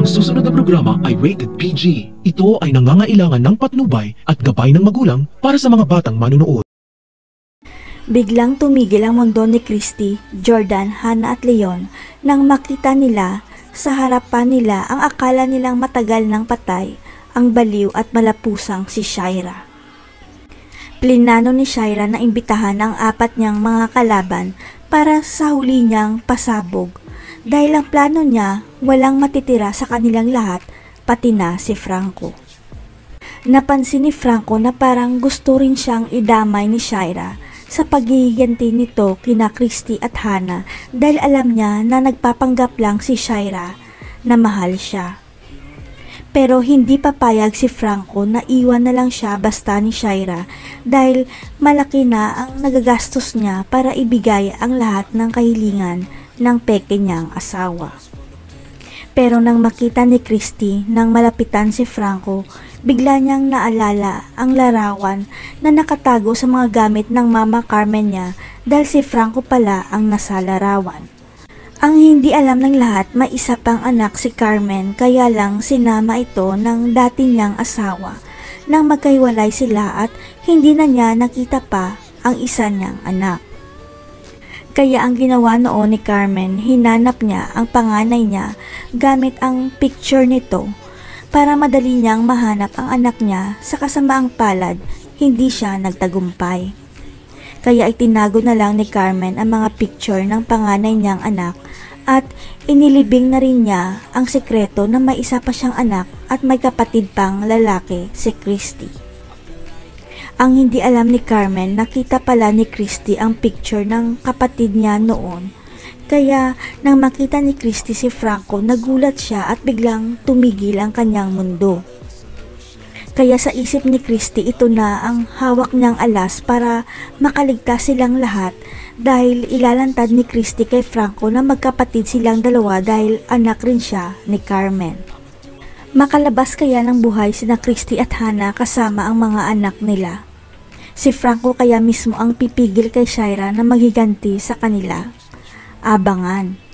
susunod na programa ay rated PG. Ito ay nangangailangan ng patnubay at gabay ng magulang para sa mga batang manunood. Biglang tumigil ang mundo ni Christy, Jordan, Hannah at Leon nang makita nila sa harapan nila ang akala nilang matagal nang patay, ang baliw at malapusang si Shaira. Plinano ni Shaira na imbitahan ang apat niyang mga kalaban para sa huli niyang pasabog dahil ang plano niya walang matitira sa kanilang lahat, pati na si Franco. Napansin ni Franco na parang gusto rin siyang idamay ni Shaira sa paghihiganti nito kina Christy at Hannah dahil alam niya na nagpapanggap lang si Shaira na mahal siya. Pero hindi papayag si Franco na iwan na lang siya basta ni Shaira dahil malaki na ang nagagastos niya para ibigay ang lahat ng kahilingan ng peke niyang asawa. Pero nang makita ni Christy nang malapitan si Franco, bigla niyang naalala ang larawan na nakatago sa mga gamit ng Mama Carmen niya dahil si Franco pala ang nasa larawan. Ang hindi alam ng lahat, may isa pang anak si Carmen kaya lang sinama ito ng dati niyang asawa nang magkahiwalay sila at hindi na niya nakita pa ang isa niyang anak. Kaya ang ginawa noon ni Carmen, hinanap niya ang panganay niya gamit ang picture nito para madali niyang mahanap ang anak niya. Sa kasamaang palad, hindi siya nagtagumpay. Kaya itinago na lang ni Carmen ang mga picture ng panganay niyang anak at inilibing na rin niya ang sekreto na may isa pa siyang anak at may kapatid pang lalaki, si Christy. Ang hindi alam ni Carmen, nakita pala ni Christy ang picture ng kapatid niya noon. Kaya nang makita ni Christy si Franco, nagulat siya at biglang tumigil ang kanyang mundo. Kaya sa isip ni Christy, ito na ang hawak niyang alas para makaligtas silang lahat dahil ilalantad ni Christy kay Franco na magkapatid silang dalawa dahil anak rin siya ni Carmen. Makalabas kaya ng buhay sina Christy at Hannah kasama ang mga anak nila. Si Franco kaya mismo ang pipigil kay Shaira na maghiganti sa kanila. Abangan.